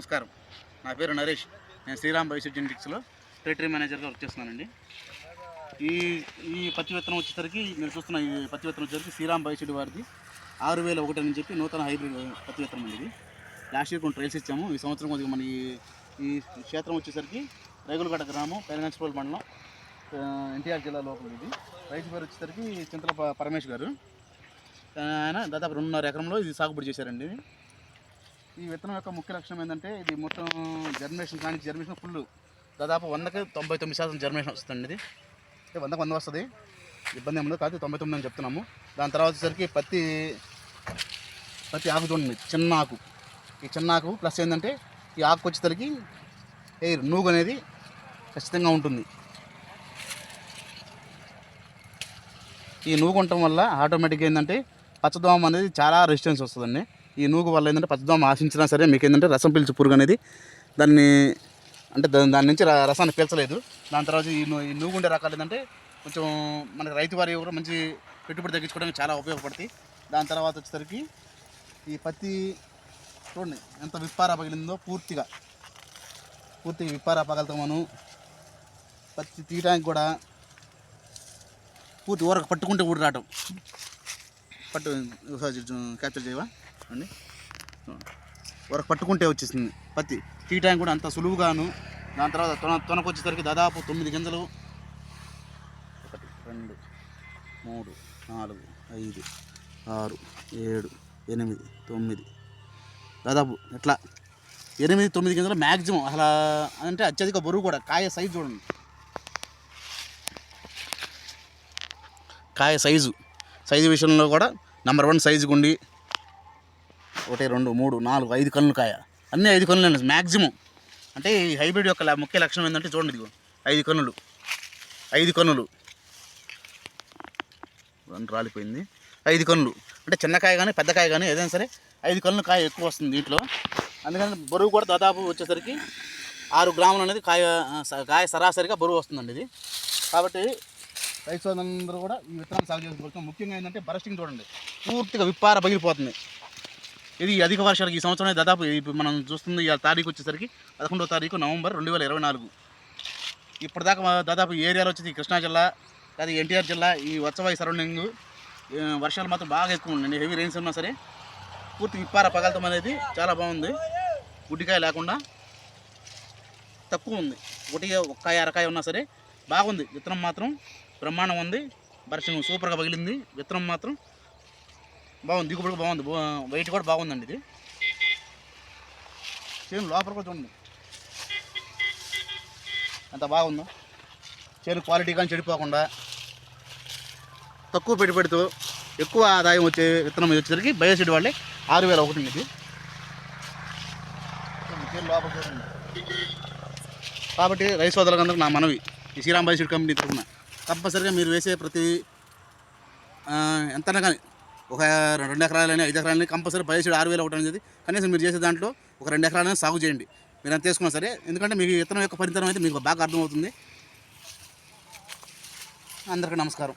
నమస్కారం. నా పేరు నరేష్. నేను శ్రీరామ్ బయోసీడ్ జెనెటిక్స్లో టెరిటరీ మేనేజర్గా వర్క్ చేస్తున్నానండి. ఈ ఈ పత్తి విత్తనం వచ్చేసరికి మీరు చూస్తున్న ఈ పత్తి విత్తనం వచ్చేసరికి శ్రీరామ్ బయోసీడ్ వారిది 6001 అని చెప్పి నూతన హైబ్రిడ్ పత్తి విత్తనం అండి. ఇది లాస్ట్ ఇయర్ కొన్ని ట్రైల్స్ ఇచ్చాము. ఈ సంవత్సరం కొద్దిగా మన ఈ క్షేత్రం వచ్చేసరికి రేగులగడ్డ గ్రామం, పెదగంచిప్రోలు మండలం, ఎన్టీఆర్ జిల్లా లోపల. ఇది రైతు పేరు వచ్చేసరికి చింతల పరమేష్ గారు. ఆయన దాదాపు 2.5 ఎకరంలో ఇది సాగుబడి చేశారండి. ఈ విత్తనం యొక్క ముఖ్య లక్షణం ఏంటంటే ఇది మొత్తం జర్మినేషన్ కానీ జర్మినేషన్ ఫుల్ దాదాపు 100కి 99% జర్మినేషన్ వస్తుందండి. ఇది 100కి 100 వస్తుంది, ఇబ్బంది ఏమి ఉండదు. కాదు 99 అని చెప్తున్నాము. దాని తర్వాత వచ్చేసరికి పత్తి ఆకు చూడండి, చిన్న ఆకు. ఈ చిన్న ఆకు ప్లస్ ఏంటంటే ఈ ఆకు వచ్చేసరికి ఎయిర్ నూగు అనేది ఖచ్చితంగా ఉంటుంది. ఈ నూగు ఉండటం వల్ల ఆటోమేటిక్గా ఏంటంటే పచ్చదోమ అనేది చాలా రెసిస్టెన్స్ వస్తుందండి. ఈ నూగు వల్ల ఏంటంటే పచ్చదోమ ఆశించినా సరే మీకు ఏంటంటే రసం పీల్చే పురుగు అనేది దాని నుంచి రసాన్ని పీల్చలేదు. దాని తర్వాత ఈ నూగు ఉండే రకాలు ఏంటంటే కొంచెం మనకి రైతు వారి కూడా మంచి పెట్టుబడి తగ్గించుకోవడానికి చాలా ఉపయోగపడతాయి. దాని తర్వాత వచ్చేసరికి ఈ పత్తి చూడండి ఎంత విప్పారా పగిలిందో, పూర్తిగా విప్పారా పగలుతామను. పత్తి తీయడానికి కూడా పూర్తి ఊరకు పట్టుకుంటే ఊడి రావటం. క్యాప్చర్ చేయవా అండి, ఊరకు పట్టుకుంటే వచ్చేసింది. పత్తి తీయడానికి కూడా అంత సులువుగాను. దాని తర్వాత తొనకు వచ్చేసరికి దాదాపు 9 గింజలు, 1 2 3 4 5 6 7 8 9 దాదాపు ఇట్లా 8-9 గింజలు మ్యాక్సిమం. అసలు అంటే అత్యధిక బరువు కూడా. కాయ సైజు చూడండి, కాయ సైజు విషయంలో కూడా నెంబర్ 1 సైజుగా ఉండి 1 2 3 4 5 కన్నులు కాయ, అన్నీ 5 కన్నులు మ్యాక్సిమం. అంటే ఈ హైబ్రిడ్ యొక్క ముఖ్య లక్షణం ఏంటంటే చూడండి, ఇదిగో 5 కన్నులు రాలిపోయింది. 5 కన్నులు అంటే చిన్నకాయ కానీ పెద్దకాయ కానీ ఏదైనా సరే 5 కన్నులు కాయ ఎక్కువ వస్తుంది దీంట్లో. అందుకని బరువు కూడా దాదాపు వచ్చేసరికి 6 గ్రాములు అనేది కాయ సరాసరిగా బరువు వస్తుందండి ఇది. కాబట్టి రైతు సోదరులందరూ కూడా ఈ విత్తనాలు సాగు చేసుకోవచ్చు. ముఖ్యంగా ఏంటంటే బరస్టింగ్ చూడండి, పూర్తిగా విప్పార పగిలిపోతుంది. ఇది అధిక వర్షాలకు ఈ సంవత్సరం దాదాపు ఇప్పుడు మనం చూస్తుంది. ఈ తారీఖు వచ్చేసరికి 11వ తారీఖు నవంబర్ 2024. ఇప్పటిదాకా దాదాపు ఏరియాలో వచ్చేసి కృష్ణా జిల్లా, అది ఎన్టీఆర్ జిల్లా, ఈ వత్సవాయి సరౌండింగ్ వర్షాలు మాత్రం బాగా ఎక్కువ ఉండండి. హెవీ రెయిన్స్ ఉన్నా సరే పూర్తి విప్పార పగలతం అనేది చాలా బాగుంది. గుడ్డికాయ లేకుండా తక్కువ ఉంది. ఒక్కాయ అరకాయ ఉన్నా సరే బాగుంది. విత్తనం మాత్రం బ్రహ్మాండం ఉంది. బర్షింగ్ సూపర్గా పగిలింది. విత్తనం మాత్రం బాగుంది, దిగుబడి బాగుంది, వెయిట్ కూడా బాగుందండి. ఇది చేను లోపల కూడా చూడండి ఎంత బాగుందో. చేను క్వాలిటీ కానీ చెడిపోకుండా తక్కువ పెట్టుబడితో ఎక్కువ ఆదాయం వచ్చే విత్తనం వచ్చేసరికి బయోసీడ్ వాళ్ళే 6001 ఇది. చేను లోపల చూడండి. కాబట్టి రైతు సోదరులందరికీ నా మనవి, ఈ శ్రీరామ్ బయోసీడ్ కంపెనీ తరఫున కంపల్సరిగా మీరు వేసే ప్రతి ఎంతైనా కానీ ఒక 2 ఎకరాలని 5 ఎకరాలని కంపల్సరీ బయోసీడ్ 6001 అనేది కనీసం మీరు చేసే దాంట్లో ఒక 2 ఎకరాలని సాగు చేయండి. మీరు ఎంత తీసుకున్నా సరే, ఎందుకంటే మీకు విత్తనం యొక్క పరితరం అయితే మీకు బాగా అర్థమవుతుంది. అందరికీ నమస్కారం.